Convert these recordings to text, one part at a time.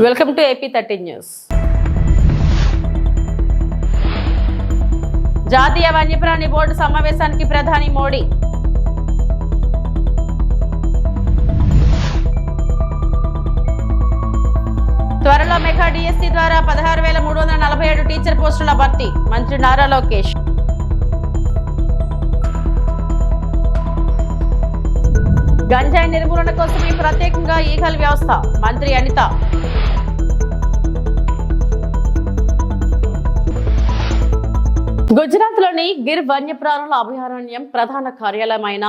Welcome to AP 13 news. జాతీయ వన్యప్రాణి board సమావేశానికి ప్రధాని మోడీ. త్వరలో మెగా డిఎస్సి ద్వారా 16,347 టీచర్ పోస్టుల భర్తీ. మంత్రి నారా లోకేష్. గంజాయి నిర్మూలన కోసమే ప్రత్యేకంగా ఈగల్ వ్యవస్థ. మంత్రి అనిత. గుజరాత్లోని గిర్ వన్యప్రాణుల అభయారణ్యం ప్రధాన కార్యాలయమైన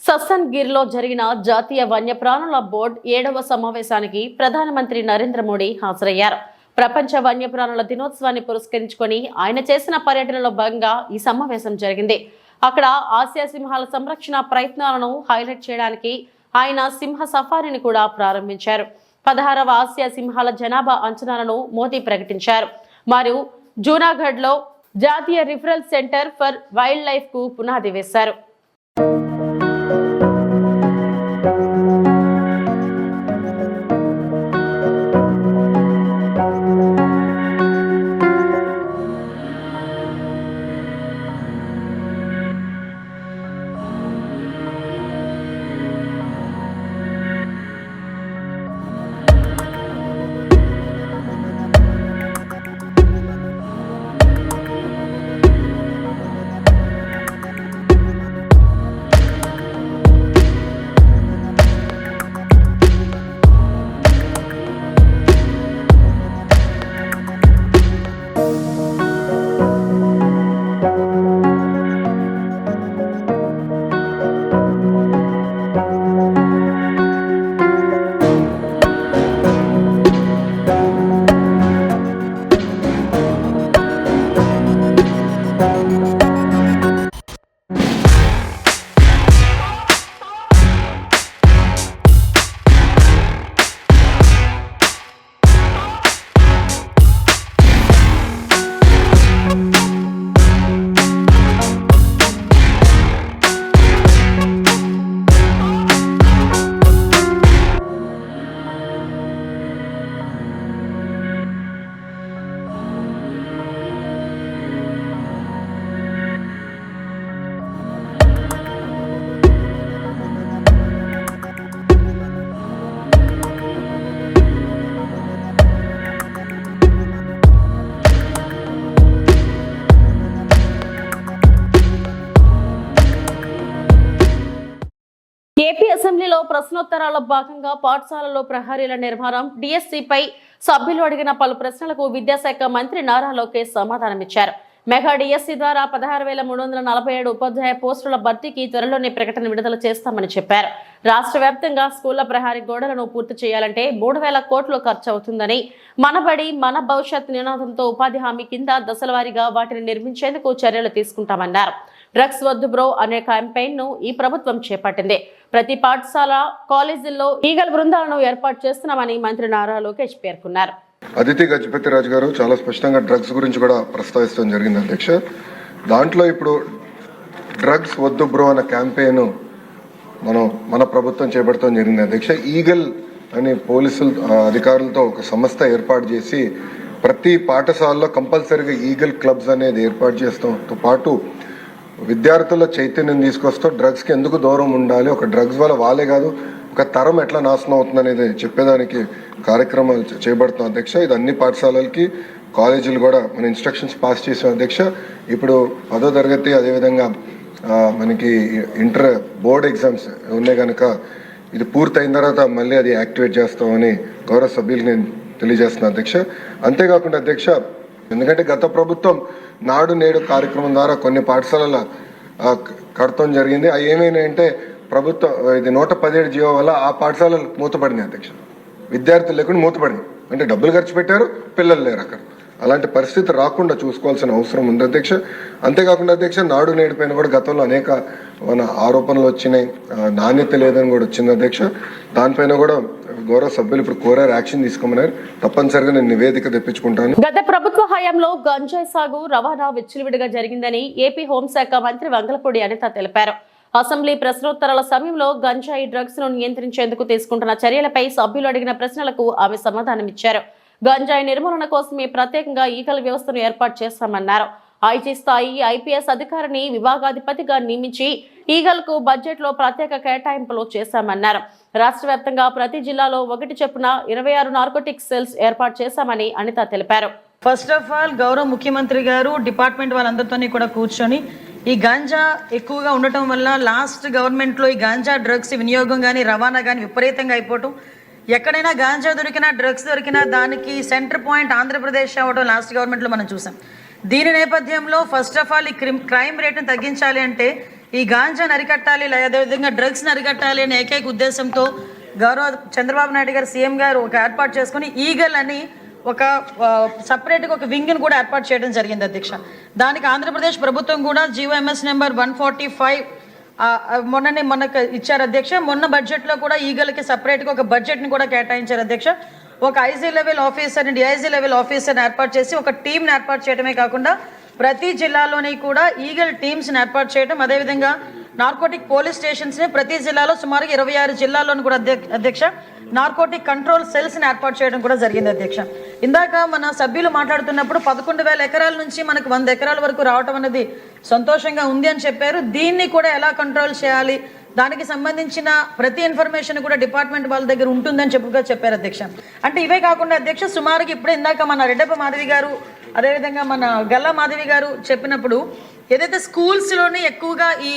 ససన్ గిర్లో జరిగిన జాతీయ వన్యప్రాణుల బోర్డు 7వ సమావేశానికి ప్రధానమంత్రి నరేంద్ర మోడీ హాజరయ్యారు. ప్రపంచ వన్యప్రాణుల దినోత్సవాన్ని పురస్కరించుకొని ఆయన చేసిన పర్యటనలో భాగంగా ఈ సమావేశం జరిగింది. అక్కడ ఆసియా సింహాల సంరక్షణ ప్రయత్నాలను హైలైట్ చేయడానికి ఆయన సింహ సఫారీని కూడా ప్రారంభించారు. 16వ ఆసియా సింహాల జనాభా అంచనాలను మోదీ ప్రకటించారు. మరియు జూనాగఢ్లో జాతీయ referral centre for wild life కు పునాది వేశారు. ఏపీ అసెంబ్లీలో ప్రశ్నోత్తరాల భాగంగా పాఠశాలలో ప్రహరీల నిర్మాణం, డిఎస్సిపై సభ్యులు అడిగిన పలు ప్రశ్నలకు విద్యాశాఖ మంత్రి నారా లోకేష్ సమాధానమిచ్చారు. మెగా డిఎస్సి ద్వారా 16,347 ఉపాధ్యాయ పోస్టుల భర్తీకి త్వరలోనే ప్రకటన విడుదల చేస్తామని చెప్పారు. రాష్ట్ర వ్యాప్తంగా స్కూళ్ల ప్రహరీ గోడలను పూర్తి చేయాలంటే 3,000 కోట్లు ఖర్చు అవుతుందని, మనబడి మన భవిష్యత్ నినాదంతో ఉపాధి హామీ కింద దశలవారీగా వాటిని నిర్మించేందుకు చర్యలు తీసుకుంటామన్నారు. డ్రగ్స్ వద్దు బ్రో అనే క్యాంపెయిన్ ను ఈ ప్రభుత్వం చేపట్టింది. ప్రతి పాఠశాల, కాలేజీల్లో ఈగల్ బృందాలను ఏర్పాటు చేస్తున్నామని మంత్రి నారా లోకేష్ పేర్కొన్నారు. అదితి గజపతి రాజు గారు చాలా స్పష్టంగా డ్రగ్స్ గురించి కూడా ప్రస్తావించడం జరిగింది అధ్యక్ష. దాంట్లో ఇప్పుడు డ్రగ్స్ వద్దు బ్రో అనే క్యాంపెయిన్ మన ప్రభుత్వం చేపడతాం జరిగింది అధ్యక్ష. ఈగల్ అని పోలీసులు అధికారులతో ఒక సంస్థ ఏర్పాటు చేసి ప్రతి పాఠశాలలో కంపల్సరీగా ఈగల్ క్లబ్స్ అనేది ఏర్పాటు చేస్తాంతో పాటు విద్యార్థుల చైతన్యం తీసుకొస్తూ డ్రగ్స్కి ఎందుకు దూరం ఉండాలి, ఒక డ్రగ్స్ వల్ల వాళ్ళే కాదు ఒక తరం ఎట్లా నాశనం అవుతుంది అనేది చెప్పేదానికి కార్యక్రమాలు చేపడుతున్నాం అధ్యక్ష. ఇది అన్ని పాఠశాలలకి, కాలేజీలు కూడా మన ఇన్స్ట్రక్షన్స్ పాస్ చేసాం అధ్యక్ష. ఇప్పుడు 10వ తరగతి అదేవిధంగా మనకి ఇంటర్ బోర్డ్ ఎగ్జామ్స్ ఉన్నాయి కనుక ఇది పూర్తయిన తర్వాత మళ్ళీ అది యాక్టివేట్ చేస్తామని గౌరవ సభ్యులు నేను తెలియజేస్తున్నాను అధ్యక్ష. అంతేకాకుండా అధ్యక్ష, ఎందుకంటే గత ప్రభుత్వం నాడు నేడు కార్యక్రమం ద్వారా కొన్ని పాఠశాలల కడతం జరిగింది. అవి ఏమైనాయంటే ప్రభుత్వం ఇది 117 జీవో వల్ల ఆ పాఠశాలలు మూతపడినాయి అధ్యక్ష. విద్యార్థులు లేకుండా మూతపడినాయి, అంటే డబ్బులు ఖర్చు పెట్టారు, పిల్లలు లేరు అక్కడ. అలాంటి పరిస్థితి రాకుండా చూసుకోవాల్సిన అవసరం ఉంది అధ్యక్ష. అంతేకాకుండా అధ్యక్ష, నాడు నేడు పైన కూడా గతంలో అనేక ఆరోపణలు వచ్చినాయి, నాణ్యత లేదని కూడా వచ్చింది అధ్యక్ష. దానిపైన కూడా గౌరవ సభ్యులు ఇప్పుడు కోరారు, యాక్షన్ తీసుకోమన్నారు. తప్పనిసరిగా నేను నివేదిక తెప్పించుకుంటాను. గత ప్రభుత్వ హయాంలో గంజాయి సాగు, రవాణా విచ్చలవిడిగా జరిగిందని ఏపీ హోంశాఖ మంత్రి వంగలపూడి అనిత తెలిపారు. అసెంబ్లీ ప్రశ్నోత్తరాల సమయంలో గంజాయి డ్రగ్స్ ను నియంత్రించేందుకు తీసుకుంటున్న చర్యలపై సభ్యులు అడిగిన ప్రశ్నలకు ఆమె సమాధానమిచ్చారు. గంజాయి నిర్మూలన కోసమే ప్రత్యేకంగా ఈగల వ్యవస్థను ఏర్పాటు చేస్తామన్నారు. ఐజీ స్థాయి ఐపీఎస్ అధికారిని విభాగాధిపతిగా నియమించి ఈగలకు బడ్జెట్ లో ప్రత్యేక కేటాయింపులు చేశామన్నారు. రాష్ట్ర వ్యాప్తంగా ప్రతి జిల్లాలో 1 చొప్పున 26 నార్కోటిక్స్ సెల్స్ ఏర్పాటు చేశామని అనిత తెలిపారు. ఫస్ట్ ఆఫ్ ఆల్ గౌరవ ముఖ్యమంత్రి గారు డిపార్ట్మెంట్ వాళ్ళందరితో కూడా కూర్చొని ఈ గాంజా ఎక్కువగా ఉండటం వల్ల లాస్ట్ గవర్నమెంట్లో ఈ గాంజా డ్రగ్స్ వినియోగం కానీ రవాణా కానీ విపరీతంగా అయిపోవటం, ఎక్కడైనా గాంజా దొరికినా డ్రగ్స్ దొరికినా దానికి సెంటర్ పాయింట్ ఆంధ్రప్రదేశ్ అవ్వడం లాస్ట్ గవర్నమెంట్లో మనం చూసాం. దీని నేపథ్యంలో ఫస్ట్ ఆఫ్ ఆల్ ఈ క్రైమ్ రేట్ను తగ్గించాలి అంటే ఈ గాంజాను అరికట్టాలి, అదేవిధంగా డ్రగ్స్ని అరికట్టాలి అనే ఏకైక ఉద్దేశంతో గౌరవ చంద్రబాబు నాయుడు గారు సీఎం గారు ఒక ఏర్పాటు చేసుకుని ఈగల్ అని ఒక సపరేట్గా ఒక వింగ్ని కూడా ఏర్పాటు చేయడం జరిగింది అధ్యక్ష. దానికి ఆంధ్రప్రదేశ్ ప్రభుత్వం కూడా జీవోఎంఎస్ నెంబర్ 145 మొన్నకు ఇచ్చారు అధ్యక్ష. మొన్న బడ్జెట్లో కూడా ఈగలకి సపరేట్గా ఒక బడ్జెట్ని కూడా కేటాయించారు అధ్యక్ష. ఒక ఐజీ లెవెల్ ఆఫీసర్ని డిఐజీ లెవెల్ ఆఫీసర్ని ఏర్పాటు చేసి ఒక టీంని ఏర్పాటు చేయడమే కాకుండా ప్రతి జిల్లాలోని కూడా ఈగల్ టీమ్స్ని ఏర్పాటు చేయడం, అదేవిధంగా నార్కోటిక్ పోలీస్ స్టేషన్స్ని ప్రతి జిల్లాలో సుమారుగా 26 జిల్లాల్లోని కూడా అధ్యక్ష నార్కోటిక్ కంట్రోల్ సెల్స్ని ఏర్పాటు చేయడం కూడా జరిగింది అధ్యక్ష. ఇందాక మన సభ్యులు మాట్లాడుతున్నప్పుడు 11,000 ఎకరాల నుంచి మనకు 100 ఎకరాల వరకు రావడం అనేది సంతోషంగా ఉంది అని చెప్పారు. దీన్ని కూడా ఎలా కంట్రోల్ చేయాలి, దానికి సంబంధించిన ప్రతి ఇన్ఫర్మేషన్ కూడా డిపార్ట్మెంట్ వాళ్ళ దగ్గర ఉంటుందని చెప్పారు అధ్యక్ష. అంటే ఇవే కాకుండా అధ్యక్ష సుమారుగా ఇప్పుడే ఇందాక మన రెడ్డప్ప మాధవి గారు అదేవిధంగా మన గల్లా మాధవి గారు చెప్పినప్పుడు ఏదైతే స్కూల్స్లోని ఎక్కువగా ఈ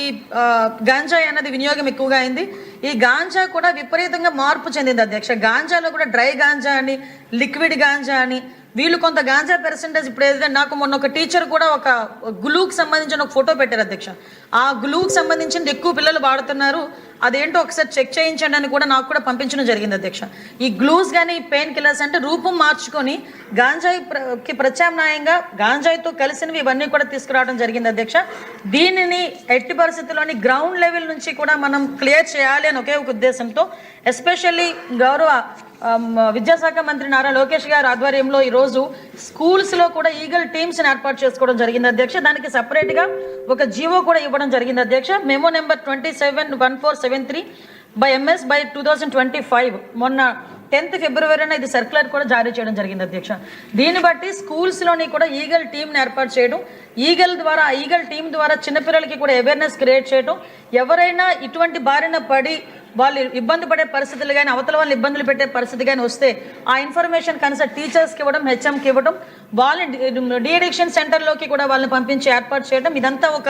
గాంజాయి అన్నది వినియోగం ఎక్కువగా అయింది, ఈ గాంజా కూడా విపరీతంగా మార్పు చెందింది అధ్యక్ష. గాంజాలో కూడా డ్రై గాంజా అని, లిక్విడ్ గాంజా అని, వీళ్ళు కొంత గాంజా పర్సెంటేజ్ ఇప్పుడు ఏదైతే నాకు మొన్న ఒక టీచర్ కూడా ఒక గ్లూకి సంబంధించిన ఒక ఫోటో పెట్టారు అధ్యక్ష. ఆ గ్లూకి సంబంధించిన ఎక్కువ పిల్లలు వాడుతున్నారు, అదేంటో ఒకసారి చెక్ చేయించండి అని కూడా నాకు కూడా పంపించడం జరిగింది అధ్యక్ష. ఈ గ్లూస్ కానీ పెయిన్ కిల్లర్స్ అంటే రూపం మార్చుకొని గాంజాయికి ప్రత్యామ్నాయంగా గాంజాయితో కలిసినవి ఇవన్నీ కూడా తీసుకురావడం జరిగింది అధ్యక్ష. దీనిని ఎట్టి పరిస్థితుల్లోని గ్రౌండ్ లెవెల్ నుంచి కూడా మనం క్లియర్ చేయాలి అని ఒకే ఒక ఉద్దేశంతో ఎస్పెషల్లీ గౌరవ విద్యాశాఖ మంత్రి నారా లోకేష్ గారి ఆధ్వర్యంలో ఈరోజు స్కూల్స్లో కూడా ఈగల్ టీమ్స్ని ఏర్పాటు చేసుకోవడం జరిగింది అధ్యక్ష. దానికి సపరేట్గా ఒక జీవో కూడా ఇవ్వడం జరిగింది అధ్యక్ష. మెమో నెంబర్ 271473/MS/2025 మొన్న 10th ఫిబ్రవరిన ఇది సర్క్యులర్ కూడా జారీ చేయడం జరిగింది అధ్యక్ష. దీన్ని బట్టి స్కూల్స్లోని కూడా ఈగల్ టీమ్ని ఏర్పాటు చేయడం, ఈగల్ టీం ద్వారా చిన్నపిల్లలకి కూడా అవేర్నెస్ క్రియేట్ చేయడం, ఎవరైనా ఇటువంటి బారిన పడి వాళ్ళు ఇబ్బంది పడే పరిస్థితులు కానీ అవతల వాళ్ళు ఇబ్బందులు పెట్టే పరిస్థితి కానీ వస్తే ఆ ఇన్ఫర్మేషన్ కనీసం టీచర్స్కి ఇవ్వడం, హెచ్ఎంకి ఇవ్వడం, వాళ్ళని డీఅడిక్షన్ సెంటర్లోకి కూడా వాళ్ళని పంపించి ఏర్పాటు చేయడం, ఇదంతా ఒక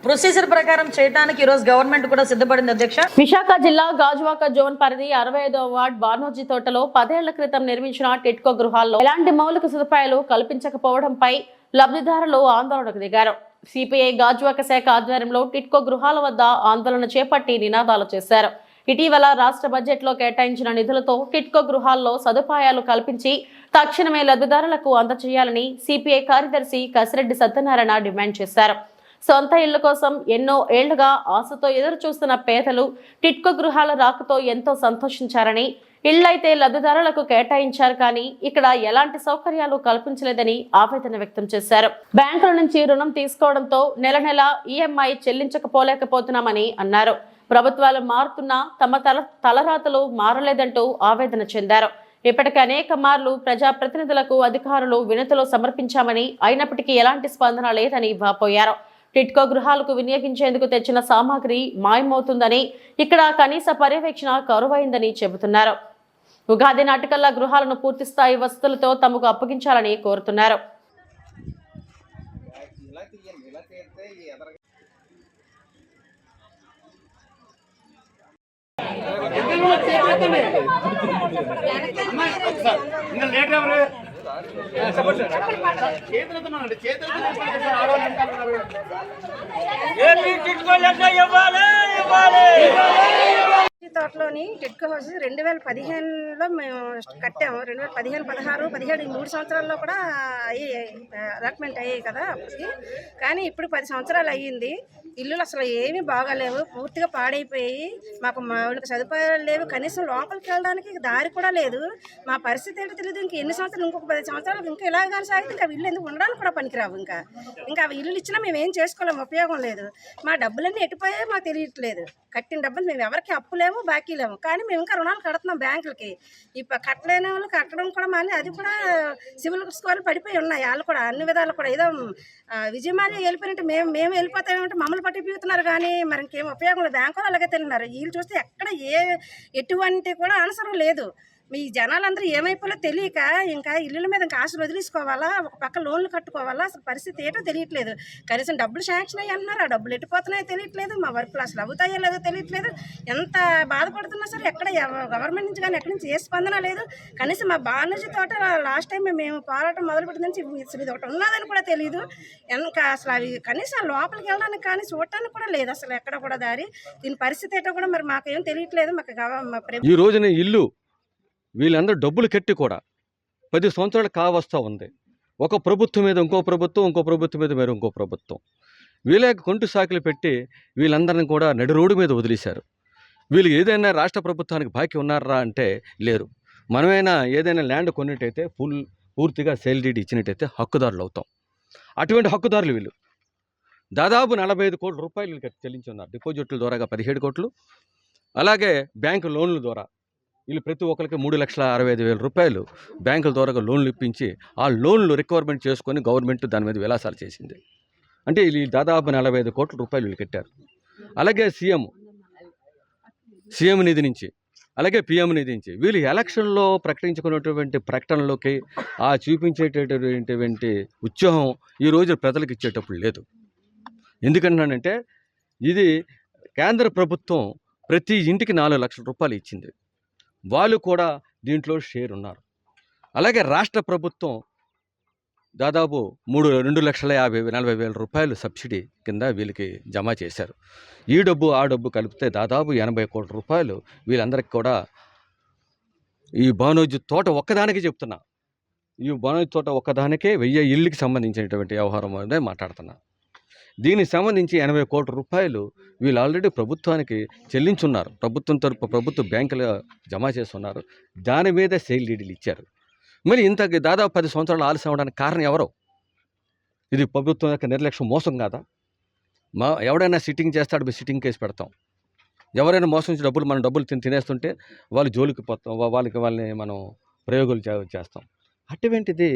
ప్రొసీజర్ ప్రకారం చేయడానికి ఈరోజు గవర్నమెంట్ కూడా సిద్ధపడింది అధ్యక్ష. విశాఖ జిల్లా గాజువాక జోన్ పరిధి 65వ వార్డ్ బానోజీ తోటలో 10 ఏళ్ల క్రితం నిర్మించిన టిట్కో గృహాల్లో ఎలాంటి మౌలిక సదుపాయాలు కల్పించకపోవడంపై లబ్ధిదారులు ఆందోళనకు దిగారు. సిపిఐ గాజువాక శాఖ ఆధ్వర్యంలో టిట్కో గృహాల వద్ద ఆందోళన చేపట్టి నినాదాలు చేశారు. ఇటీవల రాష్ట్ర బడ్జెట్లో కేటాయించిన నిధులతో టిట్కో గృహాల్లో సదుపాయాలు కల్పించి తక్షణమే లబ్ధిదారులకు అందజేయాలని సిపిఐ కార్యదర్శి కసిరెడ్డి సత్యనారాయణ డిమాండ్ చేశారు. సొంత ఇళ్ల కోసం ఎన్నో ఏళ్లుగా ఆశతో ఎదురు చూస్తున్న పేదలు టిట్కో గృహాల రాకతో ఎంతో సంతోషించారని, ఇళ్లైతే లబ్ధిదారులకు కేటాయించారు కానీ ఇక్కడ ఎలాంటి సౌకర్యాలు కల్పించలేదని ఆవేదన వ్యక్తం చేశారు. బ్యాంకుల నుంచి రుణం తీసుకోవడంతో నెల నెల ఈఎంఐ చెల్లించకపోలేకపోతున్నామని అన్నారు. ప్రభుత్వాలు మారుతున్నా తమ తలరాతలు మారలేదంటూ ఆవేదన చెందారు. ఇప్పటికే అనేక మార్లు ప్రజాప్రతినిధులకు అధికారులు వినతులు సమర్పించామని, అయినప్పటికీ ఎలాంటి స్పందన లేదని వాపోయారు. టిట్కో గృహాలకు వినియోగించేందుకు తెచ్చిన సామాగ్రి మాయమవుతుందని, ఇక్కడ కనీస పర్యవేక్షణ కరువైందని చెబుతున్నారు. ఉగాది నాటికల్లా గృహాలను పూర్తిస్థాయి వసతులతో తమకు అప్పగించాలని కోరుతున్నారు. తోటలోని టిడ్కో హౌస్ 2015లో మేము కట్టాము. 2015, 16, 17 ఈ 3 సంవత్సరాల్లో కూడా అలాట్మెంట్ అయ్యాయి కదా అప్పటికి. కానీ ఇప్పుడు 10 సంవత్సరాలు అయ్యింది. ఇల్లులు అసలు ఏమీ బాగాలేవు, పూర్తిగా పాడైపోయి. మాకు మౌలిక సదుపాయాలు లేవు, కనీసం లోపలికి వెళ్ళడానికి దారి కూడా లేదు. మా పరిస్థితి ఏంటో తెలియదు. ఇంక ఎన్ని సంవత్సరాలు, ఇంకొక 10 సంవత్సరాలకు ఇంకా ఇలా కానీ సాగితే ఇంకా ఇల్లు ఎందుకు ఉండడానికి కూడా పనికిరావు. ఇంకా అవి ఇల్లులు ఇచ్చినా మేము ఏం చేసుకోలేము, ఉపయోగం లేదు. మా డబ్బులన్నీ ఎట్టిపోయాయో మాకు తెలియట్లేదు. కట్టిన డబ్బులు మేము ఎవరికి అప్పులేము, బాకీలేము. కానీ మేము ఇంకా రుణాలు కడుతున్నాం బ్యాంకులకి. ఇప్పుడు కట్టలేని వాళ్ళు కట్టడం కూడా మాని, అది కూడా సివిల్ స్కోర్లు పడిపోయి ఉన్నాయి. వాళ్ళు కూడా అన్ని విధాలు కూడా ఏదో విజయమాలి వెళ్ళిపోయినట్టు మేము వెళ్ళిపోతామేమంటే మమ్మల్ని పట్టిపోతున్నారు. కానీ మరి ఇంకేం ఉపయోగం లేదు. బ్యాంకులు అలాగే తిన్నారు. వీళ్ళు చూస్తే ఎక్కడ ఎటువంటి కూడా అవసరం లేదు. మీ జనాలందరూ ఏమైపోలో తెలియక ఇంకా ఇల్లుల మీద ఇంకా ఆశలు వదిలేసుకోవాలా, ఒక పక్క లోన్లు కట్టుకోవాలా, అసలు పరిస్థితి ఏంటో తెలియట్లేదు. కనీసం డబ్బులు శాంక్షన్ అయ్యి అంటున్నారు, ఆ డబ్బులు ఎట్టిపోతున్నాయో తెలియట్లేదు. మా వర్క్లు అసలు అవుతాయో లేదో తెలియట్లేదు. ఎంత బాధపడుతున్నా సరే ఎక్కడ గవర్నమెంట్ నుంచి కానీ ఎక్కడి నుంచి ఏ స్పందన లేదు. కనీసం మా బాణర్జీ తోట లాస్ట్ టైం మేము పోరాటం మొదలుపెట్టిన నుంచి అసలు ఇది ఒకటి ఉన్నదని కూడా తెలియదు. ఇంకా అసలు అవి కనీసం లోపలికి వెళ్ళడానికి కానీ చూడటానికి కూడా లేదు అసలు ఎక్కడ కూడా దారి. దీని పరిస్థితి ఏంటో కూడా మరి మాకేం తెలియట్లేదు. మాకు ఈ రోజున ఇల్లు వీళ్ళందరూ డబ్బులు కట్టి కూడా 10 సంవత్సరాలు కావస్తూ ఉంది. ఒక ప్రభుత్వం మీద ఇంకో ప్రభుత్వం, ఇంకో ప్రభుత్వం మీద మరి ఇంకో ప్రభుత్వం, వీళ్ళ కొంటు సాకులు పెట్టి వీళ్ళందరినీ కూడా నడి రోడ్డు మీద వదిలేశారు. వీళ్ళు ఏదైనా రాష్ట్ర ప్రభుత్వానికి బాకీ ఉన్నారా అంటే లేరు. మనమైనా ఏదైనా ల్యాండ్ కొన్నట్టయితే పూర్తిగా సేల్ డీడ్ ఇచ్చినట్టయితే హక్కుదారులు అవుతాం. అటువంటి హక్కుదారులు వీళ్ళు దాదాపు 45 కోట్ల రూపాయలు వీళ్ళకి చెల్లించి ఉన్నారు. డిపాజిట్ల ద్వారాగా 17 కోట్లు, అలాగే బ్యాంకు లోన్ల ద్వారా వీళ్ళు ప్రతి ఒక్కరికి 3,65,000 రూపాయలు బ్యాంకుల ద్వారా లోన్లు ఇప్పించి ఆ లోన్లు రిక్వైర్మెంట్ చేసుకొని గవర్నమెంట్ దాని మీద విలాసాలు చేసింది. అంటే వీళ్ళు దాదాపు 45 కోట్ల రూపాయలు వీళ్ళు కట్టారు. అలాగే సీఎం నిధి నుంచి, అలాగే పిఎం నిధి నుంచి వీళ్ళు ఎలక్షన్లో ప్రకటించుకున్నటువంటి ప్రకటనలోకి ఆ చూపించేటటువంటి ఉత్సాహం ఈరోజు ప్రజలకు ఇచ్చేటప్పుడు లేదు. ఎందుకంటానంటే ఇది కేంద్ర ప్రభుత్వం ప్రతి ఇంటికి 4 లక్షల రూపాయలు ఇచ్చింది. వాళ్ళు కూడా దీంట్లో షేర్ ఉన్నారు. అలాగే రాష్ట్ర ప్రభుత్వం దాదాపు 2,40,000 రూపాయలు సబ్సిడీ కింద వీళ్ళకి జమ చేశారు. ఈ డబ్బు ఆ డబ్బు కలిపితే దాదాపు 80 కోట్ల రూపాయలు వీళ్ళందరికీ కూడా ఈ బానోజు తోట ఒక్కదానికి చెప్తున్నా, ఈ బానోజు తోట ఒక్కదానికే 1000 ఇళ్ళకి సంబంధించినటువంటి వ్యవహారం అనేది మాట్లాడుతున్నా. దీనికి సంబంధించి 80 కోట్ల రూపాయలు వీళ్ళు ఆల్రెడీ ప్రభుత్వానికి చెల్లించున్నారు. ప్రభుత్వం తరపు ప్రభుత్వ బ్యాంకులు జమ చేస్తున్నారు. దాని మీద సేల్ డీడీలు ఇచ్చారు. మరి ఇంతకి దాదాపు 10 సంవత్సరాలు ఆలస్యం అవడానికి కారణం ఎవరో? ఇది ప్రభుత్వం యొక్క నిర్లక్ష్యం, మోసం కాదా? ఎవడైనా సిట్టింగ్ చేస్తాడు, సిట్టింగ్ కేసు పెడతాం. ఎవరైనా మోసం నుంచి మన డబ్బులు తినేస్తుంటే వాళ్ళు జోలికి పోతాం, వాళ్ళని మనం ప్రయోగాలు చేస్తాం. అటువంటిది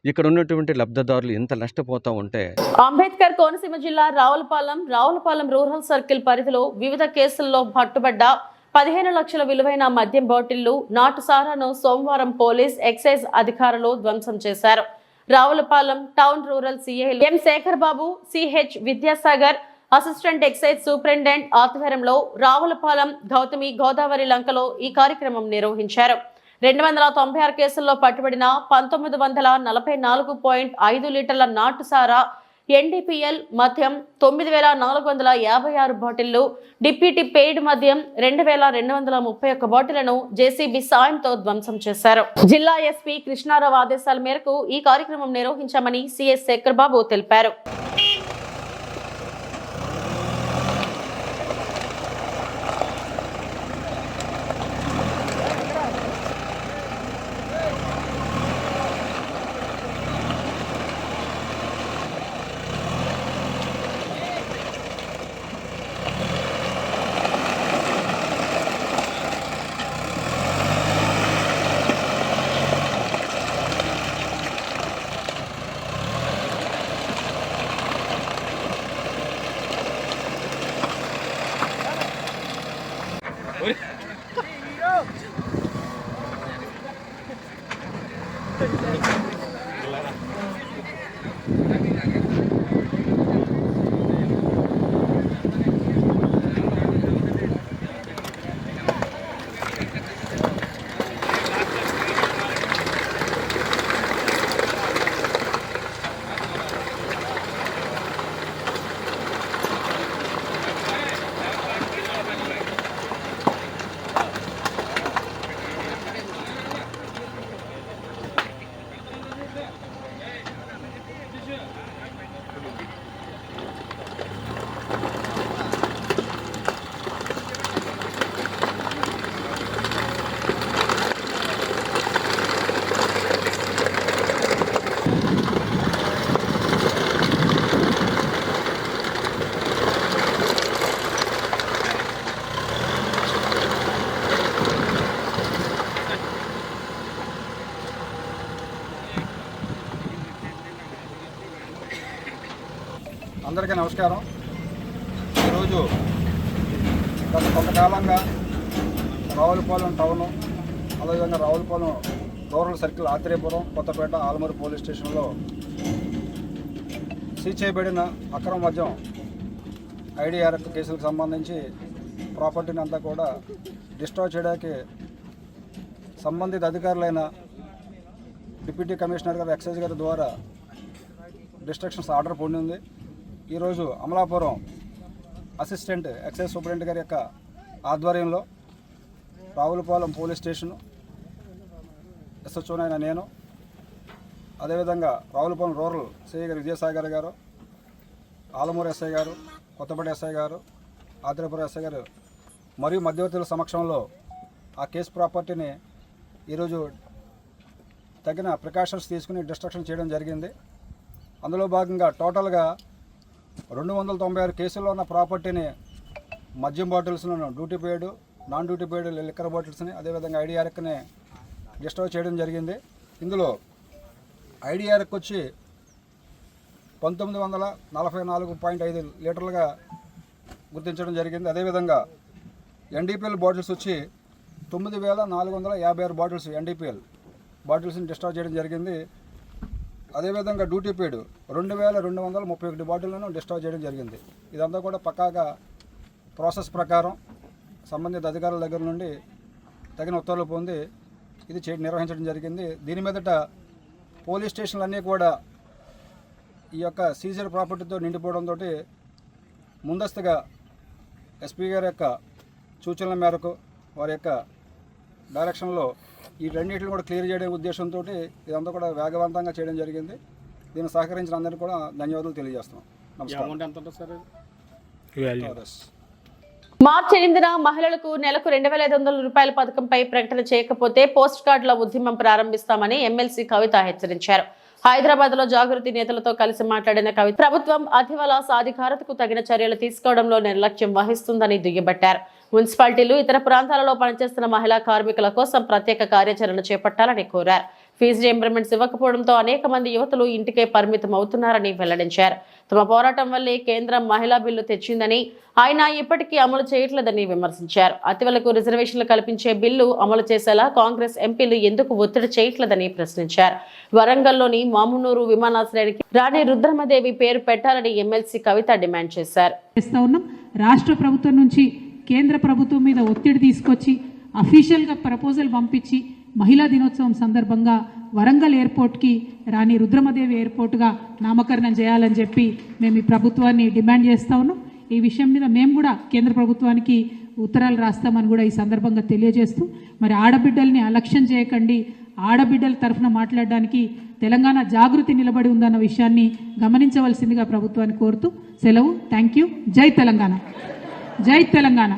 ఇక్కడ ఉన్నటువంటి లబ్ధిదారులు ఎంత నష్టపోతూ ఉంటే. అంబేద్కర్ కోనసీమ జిల్లా రావులపాలెం రూరల్ సర్కిల్ పరిధిలో వివిధ కేసుల్లో పట్టుబడ్డ 15 లక్షల విలువైన మద్యం బాటిళ్లు, నాటు సారాను సోమవారం పోలీస్ ఎక్సైజ్ అధికారులు ధ్వంసం చేశారు. Ravulapalem town rural CI M Shekhar Babu, CH Vidyasagar, assistant excise superintendent ఆధ్వర్యంలో రావులపాలెం గౌతమి గోదావరి లంకలో ఈ కార్యక్రమం నిర్వహించారు. 296 కేసుల్లో పట్టుబడిన 1944.5 లీటర్ల నాటు సారా, ఎన్డీపీఎల్ మద్యం 9,456 బాటిళ్లు, డిప్యూటీ పెయిడ్ మద్యం 2,231 బాటిళ్లను జేసీబీ సాయంతో ధ్వంసం చేశారు. జిల్లా ఎస్పీ కృష్ణారావు ఆదేశాల మేరకు ఈ కార్యక్రమం నిర్వహించామని సిఎస్ శేఖర్ బాబు తెలిపారు. అందరికీ నమస్కారం. ఈరోజు గత కొంతకాలంగా రావులపాలెం టౌను, అదేవిధంగా Ravulapalem rural circle, Atreyapuram, Kothapeta, Alamuru police స్టేషన్లో సీజ్ చేయబడిన అక్రమ మద్యం ఐడిఆర్ కేసులకు సంబంధించి ప్రాపర్టీని అంతా కూడా డిస్ట్రాయ్ చేయడానికి సంబంధిత అధికారులైన డిప్యూటీ కమిషనర్ గారు, ఎక్సైజ్ గారి ద్వారా డిస్ట్రక్షన్స్ ఆర్డర్ పొందింది. ఈరోజు అమలాపురం అసిస్టెంట్ ఎక్సైజ్ సూపరింటెండెంట్ గారి యొక్క ఆధ్వర్యంలో రావులపాలెం పోలీస్ స్టేషను ఎస్హెచ్ఓనైన నేను, అదేవిధంగా రావులపాలెం రూరల్ సిఐ గారు విజయసాగర్ గారు, ఆలమూరు ఎస్ఐ గారు, కొత్తపేట ఎస్ఐ గారు, ఆత్రేయపురం ఎస్ఐ గారు మరియు మధ్యవర్తుల సమక్షంలో ఆ కేసు ప్రాపర్టీని ఈరోజు తగిన ప్రికాషన్స్ తీసుకుని డిస్ట్రక్షన్ చేయడం జరిగింది. అందులో భాగంగా టోటల్గా 296 కేసుల్లో ఉన్న ప్రాపర్టీని, మద్యం బాటిల్స్లను, duty paid, non duty paid liquor బాటిల్స్ని, అదేవిధంగా ఐడిఆర్ని డిస్ట్రాయ్ చేయడం జరిగింది. ఇందులో ఐడిఆర్కి వచ్చి 1944.5 లీటర్లుగా గుర్తించడం జరిగింది. అదేవిధంగా ఎన్డీపీఎల్ బాటిల్స్ వచ్చి 9456 బాటిల్స్ ఎన్డీపీఎల్ బాటిల్స్ని డిస్ట్రాయ్ చేయడం జరిగింది. అదేవిధంగా డ్యూటీ పెయిడ్ 2231 బాటిళ్లను డిస్ట్రాయ్ చేయడం జరిగింది. ఇదంతా కూడా పక్కాగా ప్రాసెస్ ప్రకారం సంబంధిత అధికారుల దగ్గర నుండి తగిన ఉత్తర్వులు పొంది ఇది నిర్వహించడం జరిగింది. దీని మీదట పోలీస్ స్టేషన్లన్నీ కూడా ఈ యొక్క సీజర్ ప్రాపర్టీతో నిండిపోవడంతో ముందస్తుగా ఎస్పీ గారి యొక్క సూచనల మేరకు, వారి యొక్క డైరెక్షన్లో ఈ రెండింటిని కూడా క్లియర్ చేయడం ఉద్దేశంతో ఇదంతా కూడా వేగవంతంగా చేయడం జరిగింది. దీన్ని సహకరించిన అందరికీ కూడా ధన్యవాదాలు తెలియజేస్తున్నాం. నమస్కారం. మార్చి 8న మహిళలకు నెలకు 2,500 రూపాయల పథకంపై ప్రకటన చేయకపోతే పోస్ట్ కార్డుల ఉద్యమం ప్రారంభిస్తామని ఎమ్మెల్సీ కవిత హెచ్చరించారు. హైదరాబాద్ లో జాగృతి నేతలతో కలిసి మాట్లాడిన కవిత, ప్రభుత్వం అతివల సాధికారతకు తగిన చర్యలు తీసుకోవడంలో నిర్లక్ష్యం వహిస్తుందని దుయ్యబట్టారు. మున్సిపాలిటీలు, ఇతర ప్రాంతాలలో పనిచేస్తున్న మహిళా కార్మికుల కోసం ప్రత్యేక కార్యాచరణ చేపట్టాలని కోరారు. ఫీజు రీయింబర్స్మెంట్స్ ఇవ్వకపోవడంతో అనేక మంది యువతులు ఇంటికే పరిమితం అవుతున్నారని వెల్లడించారు. తమ పోరాటం వల్లే కేంద్రం మహిళా బిల్లు తెచ్చిందని, ఆయన ఇప్పటికీ అమలు చేయట్లేదని విమర్శించారు. అతివలకు రిజర్వేషన్లు కల్పించే బిల్లు అమలు చేసేలా కాంగ్రెస్ ఎంపీలు ఎందుకు ఒత్తిడి చేయట్లేదని ప్రశ్నించారు. వరంగల్లోని మామునూరు విమానాశ్రయానికి రాణి రుద్రమదేవి పేరు పెట్టాలని ఎమ్మెల్సీ కవిత డిమాండ్ చేశారు. రాష్ట్ర ప్రభుత్వం నుంచి కేంద్ర ప్రభుత్వం మీద ఒత్తిడి తీసుకొచ్చి అఫీషియల్గా ప్రపోజల్ పంపించి మహిళా దినోత్సవం సందర్భంగా వరంగల్ ఎయిర్పోర్ట్కి రాణి రుద్రమదేవి ఎయిర్పోర్ట్గా నామకరణం చేయాలని చెప్పి మేము ఈ ప్రభుత్వాన్ని డిమాండ్ చేస్తూ ఉన్నాం. ఈ విషయం మీద మేము కూడా కేంద్ర ప్రభుత్వానికి ఉత్తరాలు రాస్తామని కూడా ఈ సందర్భంగా తెలియజేస్తూ, మరి ఆడబిడ్డల్ని అలక్ష్యం చేయకండి, ఆడబిడ్డల తరఫున మాట్లాడడానికి తెలంగాణ జాగృతి నిలబడి ఉందన్న విషయాన్ని గమనించవలసిందిగా ప్రభుత్వాన్ని కోరుతూ సెలవు. Thank you. జై తెలంగాణ. జై తెలంగాణ.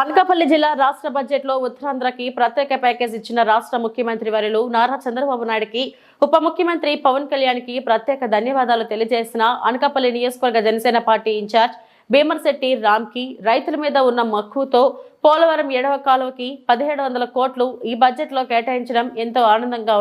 అనకాపల్లి జిల్లా రాష్ట్ర బడ్జెట్ లో ఉత్తరాంధ్రకి ప్రత్యేక ప్యాకేజ్ ఇచ్చిన రాష్ట్ర ముఖ్యమంత్రి వర్యులు నారా చంద్రబాబు నాయుడుకి, ఉప ముఖ్యమంత్రి పవన్ కళ్యాణ్ కి ప్రత్యేక ధన్యవాదాలు తెలియజేసిన అనకాపల్లి నియోజకవర్గ జనసేన పార్టీ ఇన్ఛార్జ్ భీమర్శెట్టి రామ్ కి రైతుల మీద ఉన్న మక్కువతో పోలవరం 7వ కాలువకి 1700 కోట్లు ఈ బడ్జెట్ లో కేటాయించడం ఎంతో ఆనందంగా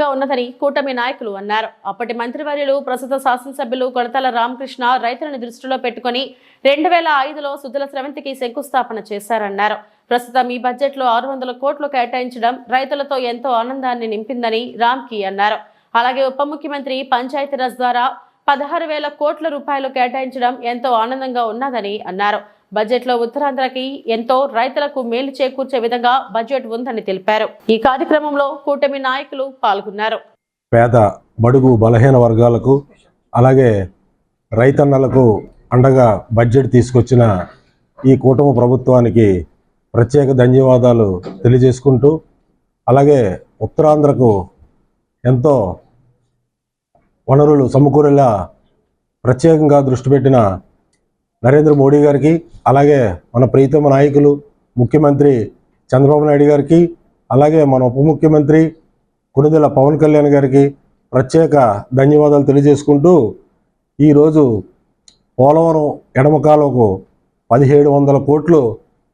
ఉన్నదని కూటమి నాయకులు అన్నారు. అప్పటి మంత్రివర్యులు ప్రస్తుత శాసనసభ్యులు కొనతల రామకృష్ణ రైతులను దృష్టిలో పెట్టుకుని 2005లో సుజల స్రవంతికి శంకుస్థాపన చేశారన్నారు. ప్రస్తుతం ఈ బడ్జెట్ లో 600 కోట్లు కేటాయించడం రైతులతో ఎంతో ఆనందాన్ని నింపిందని రామ్కి అన్నారు. అలాగే ఉప ముఖ్యమంత్రి పంచాయతీరాజ్ ద్వారా 16,000 కోట్ల రూపాయలు కేటాయించడం ఎంతో ఆనందంగా ఉన్నదని అన్నారు. బడ్జెట్లో ఉత్తరాంధ్రకి ఎంతో రైతులకు మేలు చేకూర్చే విధంగా బడ్జెట్ ఉందని తెలిపారు. ఈ కార్యక్రమంలో కూటమి నాయకులు పాల్గొన్నారు. పేద బడుగు బలహీన వర్గాలకు అలాగే రైతన్నలకు అండగా బడ్జెట్ తీసుకొచ్చిన ఈ కూటమి ప్రభుత్వానికి ప్రత్యేక ధన్యవాదాలు తెలియజేసుకుంటూ, అలాగే ఉత్తరాంధ్రకు ఎంతో వనరులు సమకూరేలా ప్రత్యేకంగా దృష్టి పెట్టిన నరేంద్ర మోడీ గారికి, అలాగే మన ప్రీతమ నాయకులు ముఖ్యమంత్రి చంద్రబాబు నాయుడు గారికి, అలాగే మన ఉప ముఖ్యమంత్రి కొణిదెల పవన్ కళ్యాణ్ గారికి ప్రత్యేక ధన్యవాదాలు తెలియజేసుకుంటూ, ఈరోజు పోలవరం ఎడమ కాలువకు 1700 కోట్లు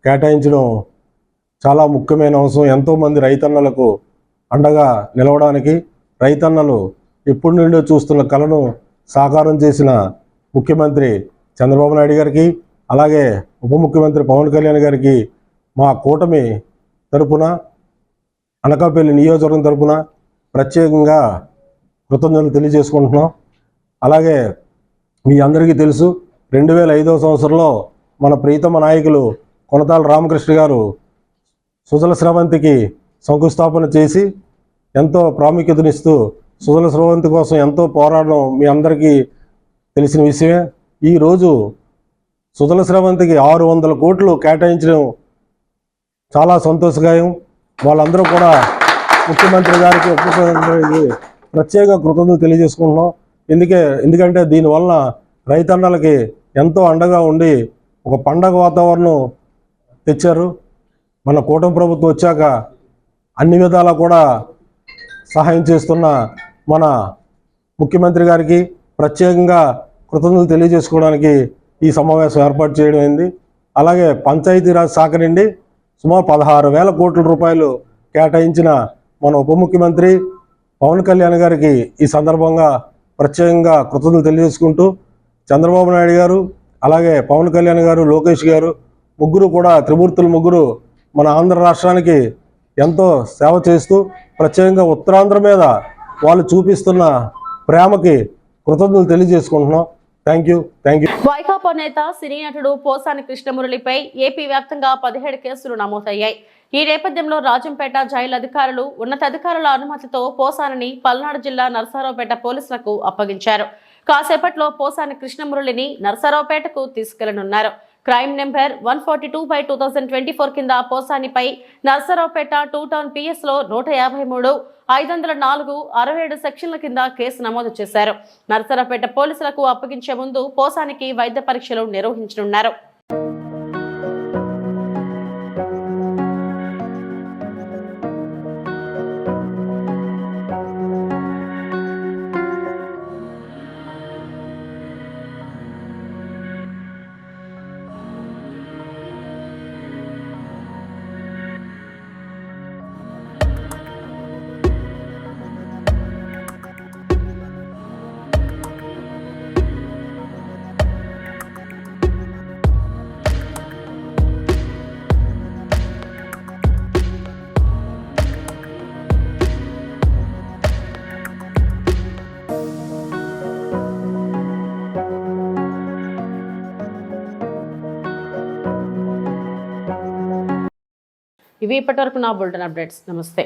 కేటాయించడం చాలా ముఖ్యమైన అంశం. ఎంతోమంది రైతన్నలకు అండగా నిలవడానికి, రైతన్నలు ఎప్పటి నుండో చూస్తున్న కలను సాకారం చేసిన ముఖ్యమంత్రి చంద్రబాబు నాయుడు గారికి, అలాగే ఉప ముఖ్యమంత్రి పవన్ కళ్యాణ్ గారికి మా కూటమి తరపున, అనకాపల్లి నియోజకవర్గం తరపున ప్రత్యేకంగా కృతజ్ఞతలు తెలియజేసుకుంటున్నాం. అలాగే మీ అందరికీ తెలుసు, 2005వ సంవత్సరంలో మన ప్రీతమ నాయకులు కొనతాల రామకృష్ణ గారు సుజల స్రవంతికి శంకుస్థాపన చేసి ఎంతో ప్రాముఖ్యతనిస్తూ సుజల స్రవంతి కోసం ఎంతో పోరాడడం మీ అందరికీ తెలిసిన విషయమే. ఈరోజు సుజల స్రవంతికి 600 కోట్లు కేటాయించడం చాలా సంతోషకరం. వాళ్ళందరూ కూడా ముఖ్యమంత్రి గారికి ఉప ముఖ్యమంత్రికి ప్రత్యేక కృతజ్ఞతలు తెలియజేసుకుంటున్నాం. ఎందుకంటే దీనివల్ల రైతన్నలకి ఎంతో అండగా ఉండి ఒక పండగ వాతావరణం తెచ్చారు. మన కూటమి ప్రభుత్వం వచ్చాక అన్ని విధాలా కూడా సహాయం చేస్తున్న మన ముఖ్యమంత్రి గారికి ప్రత్యేకంగా కృతజ్ఞతలు తెలియజేసుకోవడానికి ఈ సమావేశం ఏర్పాటు చేయడం అయింది. అలాగే పంచాయతీరాజ్ శాఖ నుండి సుమారు 16,000 కోట్ల రూపాయలు కేటాయించిన మన ఉప ముఖ్యమంత్రి పవన్ కళ్యాణ్ గారికి ఈ సందర్భంగా ప్రత్యేకంగా కృతజ్ఞతలు తెలియజేసుకుంటూ, చంద్రబాబు నాయుడు గారు, అలాగే పవన్ కళ్యాణ్ గారు, లోకేష్ గారు ముగ్గురు కూడా త్రిమూర్తులు ముగ్గురు మన ఆంధ్ర రాష్ట్రానికి ఎంతో సేవ చేస్తూ ప్రత్యేకంగా ఉత్తరాంధ్ర మీద వాళ్ళు చూపిస్తున్న ప్రేమకి కృతజ్ఞతలు తెలియజేసుకుంటున్నాం. Thank you. వైకాపా నేత సినీ నటుడు పోసాని కృష్ణమురళిపై ఏపీ వ్యాప్తంగా 17 కేసులు నమోదయ్యాయి. ఈ నేపథ్యంలో రాజంపేట జైలు అధికారులు ఉన్నతాధికారుల అనుమతితో పోసానిని పల్నాడు జిల్లా నరసరావుపేట పోలీసులకు అప్పగించారు. కాసేపట్లో పోసాని కృష్ణమురళిని నరసరావుపేటకు తీసుకెళ్లనున్నారు. క్రైమ్ నెంబర్ 142/2024 కింద పోసానిపై నరసరావుపేట 2 టౌన్ PS లో 153, 504, 67 సెక్షన్ల కింద కేసు నమోదు చేశారు. నరసరావుపేట పోలీసులకు అప్పగించే ముందు పోసానికి వైద్య పరీక్షలు నిర్వహించనున్నారు. ఇవి ఇప్పటివరకు నా బులెటిన్ అప్డేట్స్. నమస్తే.